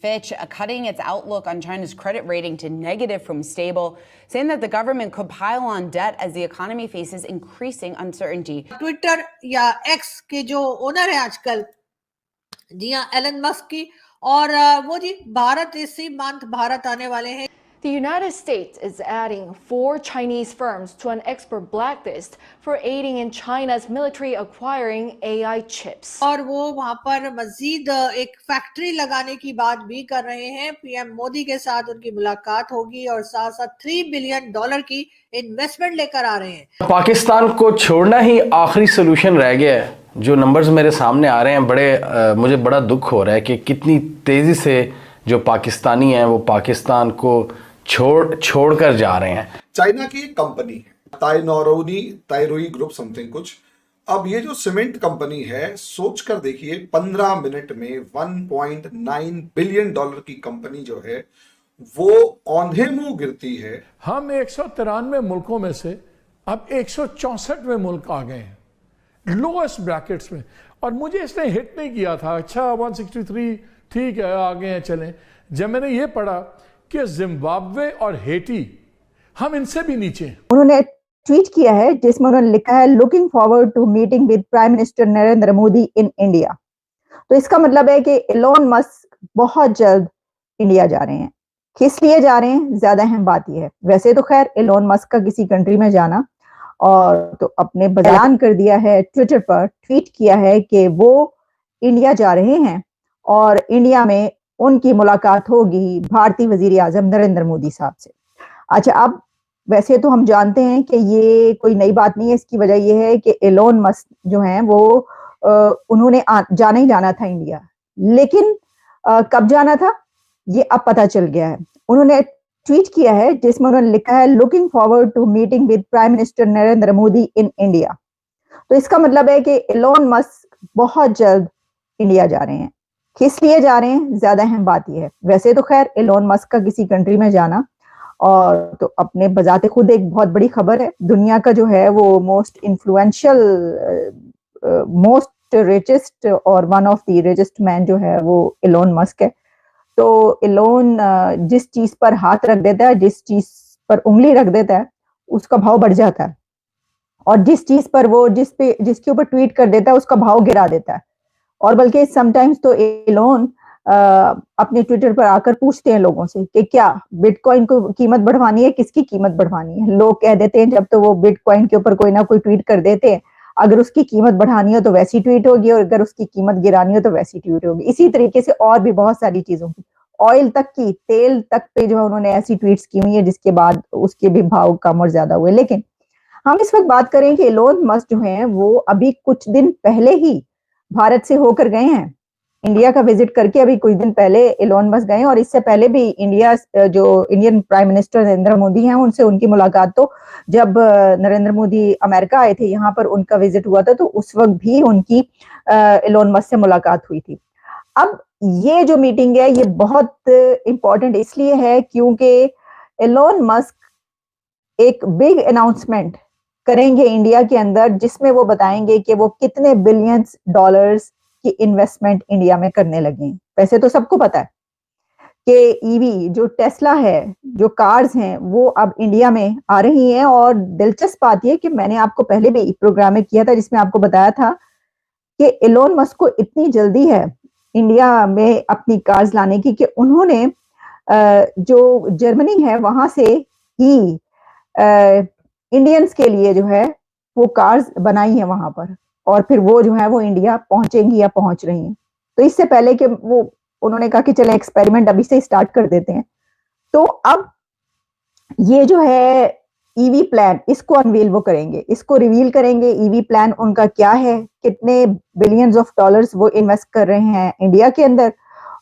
Fitch cutting its outlook on China's credit rating to negative from stable, saying that the government could pile on debt as the economy faces increasing uncertainty. Twitter या x के जो owner है आजकल, जी हाँ, Elon Musk की, और वो जी भारत इसी मंथ भारत आने वाले हैं. The United States is adding 4 Chinese firms to an export blacklist for aiding in China's military acquiring AI chips. और वो वहां पर मजीद एक फैक्ट्री लगाने की बात भी कर रहे हैं. पीएम मोदी के साथ उनकी मुलाकात होगी और साथ साथ $3 बिलियन की इन्वेस्टमेंट लेकर आ रहे हैं. पाकिस्तान को छोड़ना ही आखिरी सोल्यूशन रह गया है. जो नंबर्स मेरे सामने आ रहे हैं, मुझे बड़ा दुख हो रहा है कि कितनी तेजी से जो पाकिस्तानी हैं वो पाकिस्तान को छोड़कर जा रहे हैं. चाइना की एक कंपनी है ताइरोई ग्रुप समथिंग कुछ. अब ये जो सीमेंट कंपनी है, सोच कर देखिए 15 मिनट में $1.9 बिलियन की कंपनी जो है वो औंधे मुंह गिरती है. हम 193 मुल्कों में से अब 164वें मुल्क आ गए हैं, लोएस्ट ब्रैकेट्स में. और मुझे इसने हिट नहीं किया था. अच्छा 163 ठीक है, आगे हैं, चलें. जब मैंने ये पढ़ा कि जिम्बाब्वे और हेटी हम इनसे भी नीचे हैं. उन्होंने ट्वीट किया है जिसमें उन्होंने लिखा है looking forward to meeting with prime minister Narendra Modi in India. तो इसका मतलब है कि एलोन मस्क बहुत जल्द इंडिया जा रहे हैं. किस लिए जा रहे हैं, ज्यादा अहम बात यह है. वैसे तो खैर एलोन मस्क का किसी कंट्री में जाना और तो अपने बयान कर दिया है, ट्विटर पर ट्वीट किया है कि वो इंडिया जा रहे हैं और इंडिया में उनकी मुलाकात होगी भारतीय वजीर आजम नरेंद्र मोदी साहब से. अच्छा, अब वैसे तो हम जानते हैं कि ये कोई नई बात नहीं है. इसकी वजह यह है कि एलोन मस्क जो हैं वो उन्होंने जाना ही जाना था इंडिया, लेकिन कब जाना था ये अब पता चल गया है. उन्होंने ट्वीट किया है जिसमें उन्होंने लिखा है looking forward to meeting with prime minister Narendra Modi in India. तो इसका मतलब है कि एलोन मस्क बहुत जल्द इंडिया जा रहे हैं. किस लिए जा रहे हैं, ज्यादा अहम बात यह है. वैसे तो खैर एलोन मस्क का किसी कंट्री में जाना और तो अपने बजाते खुद एक बहुत बड़ी खबर है. दुनिया का जो है वो मोस्ट इन्फ्लुएंशियल, मोस्ट रिचेस्ट और one of the richest man जो है वो एलोन मस्क है. तो एलोन जिस चीज पर हाथ रख देता है, जिस चीज पर उंगली रख देता है, उसका भाव बढ़ जाता है. और जिस चीज पर वो जिसके ऊपर ट्वीट कर देता है उसका भाव गिरा देता है. और बल्कि समटाइम्स तो एलोन अपने ट्विटर पर आकर पूछते हैं लोगों से कि क्या बिटकॉइन को कीमत बढ़वानी है, किसकी कीमत बढ़वानी है. लोग कह देते हैं जब तो वो बिटकॉइन के ऊपर कोई ना कोई ट्वीट कर देते हैं, अगर उसकी कीमत बढ़ानी हो तो वैसी ट्वीट होगी और अगर उसकी कीमत गिरानी हो तो वैसी ट्वीट होगी. इसी तरीके से और भी बहुत सारी चीजों की, ऑयल तक की, तेल तक पे जो है उन्होंने ऐसी ट्वीट्स की हुई है जिसके बाद उसके भी भाव कम और ज्यादा हुए. लेकिन हम इस वक्त बात करें कि एलोन मस्क जो है वो अभी कुछ दिन पहले ही भारत से होकर गए हैं. इंडिया का विजिट करके अभी कुछ दिन पहले एलोन मस्क गए. और इससे पहले भी Indian prime minister Narendra Modi हैं, उनसे उनकी मुलाकात तो जब नरेंद्र मोदी अमेरिका आए थे, यहाँ पर उनका विजिट हुआ था, तो उस वक्त भी उनकी एलोन मस्क से मुलाकात हुई थी. अब ये जो मीटिंग है ये बहुत इंपॉर्टेंट इसलिए है क्योंकि एलोन मस्क एक बिग अनाउंसमेंट करेंगे इंडिया के अंदर जिसमें वो बताएंगे कि वो कितने बिलियंस डॉलर्स की इन्वेस्टमेंट इंडिया में करने लगे हैं. वैसे तो सबको पता है कि ईवी जो टेस्ला है, जो कार्स हैं, वो अब इंडिया में आ रही हैं. और दिलचस्प बात यह कि मैंने आपको पहले भी प्रोग्राम में किया था जिसमें आपको बताया था कि एलोन मस्क को इतनी जल्दी है इंडिया में अपनी कार्स लाने की कि उन्होंने जो जर्मनी है वहां से ही इंडियंस के लिए जो है वो कार्स बनाई है वहां पर, और फिर वो जो है वो इंडिया पहुंचेंगी या पहुंच रही हैं. तो इससे पहले कि वो उन्होंने कहा कि चले एक्सपेरिमेंट अभी से स्टार्ट कर देते हैं. तो अब ये जो है ईवी प्लान, इसको अनवील वो करेंगे, इसको रिवील करेंगे. ईवी प्लान उनका क्या है, कितने बिलियंस ऑफ डॉलर्स वो इन्वेस्ट कर रहे हैं इंडिया के अंदर.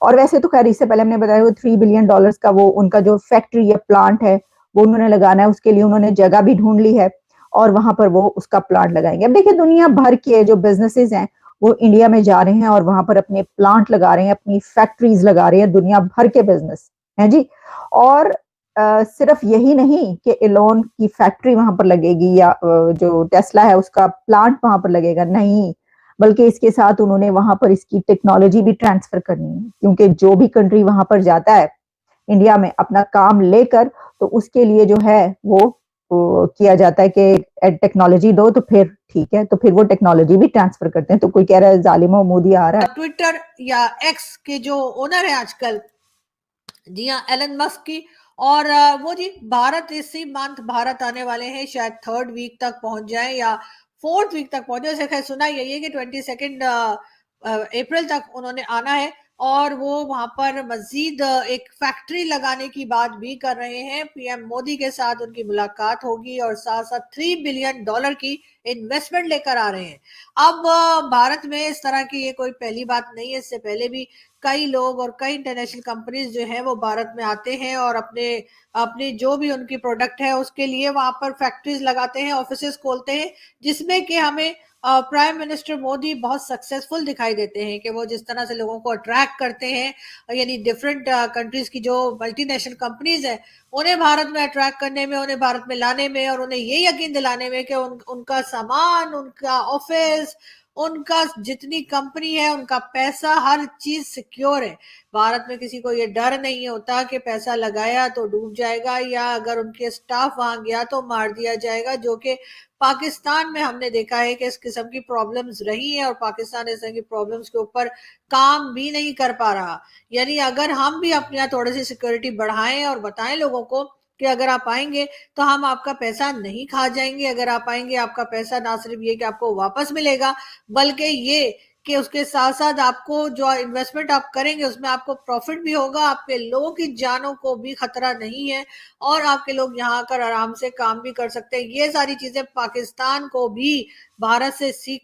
और वैसे तो खैर इससे पहले हमने बताया वो $3 बिलियन का वो उनका जो फैक्ट्री या प्लांट है वो उन्होंने लगाना है. उसके लिए उन्होंने जगह भी ढूंढ ली है और वहां पर वो उसका प्लांट लगाएंगे. अब देखिए दुनिया भर के जो बिजनेसेस हैं वो इंडिया में जा रहे हैं और वहां पर अपने प्लांट लगा रहे हैं, अपनी फैक्ट्रीज लगा रहे हैं. दुनिया भर के बिजनेस हैं जी. और सिर्फ यही नहीं कि एलोन की फैक्ट्री वहां पर लगेगी या जो टेस्ला है उसका प्लांट वहां पर लगेगा, नहीं, बल्कि इसके साथ उन्होंने वहां पर इसकी टेक्नोलॉजी भी ट्रांसफर करनी है, क्योंकि जो भी कंट्री वहां पर जाता है इंडिया में अपना काम लेकर, तो उसके लिए जो है वो किया जाता है कि टेक्नोलॉजी दो, तो फिर ठीक है, तो फिर वो टेक्नोलॉजी भी ट्रांसफर करते हैं। तो कोई कह रहा है जालिमो मोदी आ रहा है। ट्विटर या एक्स के जो ओनर है आजकल, जी हाँ, एलन मस्क की, और वो जी भारत इसी मंथ भारत आने वाले हैं, शायद 3rd वीक तक पहुंच जाए या 4th वीक तक पहुंचे। उसे खैर सुना यही है कि 22 अप्रैल तक उन्होंने आना है, और वो वहां पर मजीद एक फैक्ट्री लगाने की बात भी कर रहे हैं। पीएम मोदी के साथ उनकी मुलाकात होगी और साथ साथ $3 बिलियन की इन्वेस्टमेंट लेकर आ रहे हैं। अब भारत में इस तरह की ये कोई पहली बात नहीं है, इससे पहले भी कई लोग और कई इंटरनेशनल कंपनीज जो है वो भारत में आते हैं और अपने अपने जो भी उनकी प्रोडक्ट है उसके लिए वहां पर फैक्ट्रीज लगाते हैं, ऑफिसेस खोलते हैं, जिसमें कि हमें प्राइम मिनिस्टर मोदी बहुत सक्सेसफुल दिखाई देते हैं कि वो जिस तरह से लोगों को अट्रैक्ट करते हैं, यानी डिफरेंट कंट्रीज की जो मल्टीनेशनल कंपनीज है उन्हें भारत में अट्रैक्ट करने में, उन्हें भारत में लाने में, और उन्हें ये यकीन दिलाने में कि उनका सामान, उनका ऑफिस, उनका जितनी कंपनी है, उनका पैसा, हर चीज सिक्योर है। भारत में किसी को ये डर नहीं होता कि पैसा लगाया तो डूब जाएगा, या अगर उनके स्टाफ वहां गया तो मार दिया जाएगा, जो कि पाकिस्तान में हमने देखा है कि इस किस्म की प्रॉब्लम्स रही हैं और पाकिस्तान इस तरह की प्रॉब्लम्स के ऊपर काम भी नहीं कर पा रहा। यानी अगर हम भी अपने यहाँ थोड़ी सी सिक्योरिटी बढ़ाएं और बताएं लोगों को कि अगर आप आएंगे तो हम आपका पैसा नहीं खा जाएंगे, अगर आप आएंगे आपका पैसा ना सिर्फ ये कि आपको वापस मिलेगा, बल्कि ये कि उसके साथ साथ आपको जो इन्वेस्टमेंट आप करेंगे उसमें आपको प्रॉफिट भी होगा, आपके लोगों की जानों को भी खतरा नहीं है, और आपके लोग यहाँ आकर आराम से काम भी कर सकते हैं। ये सारी चीजें पाकिस्तान को भी भारत से सीख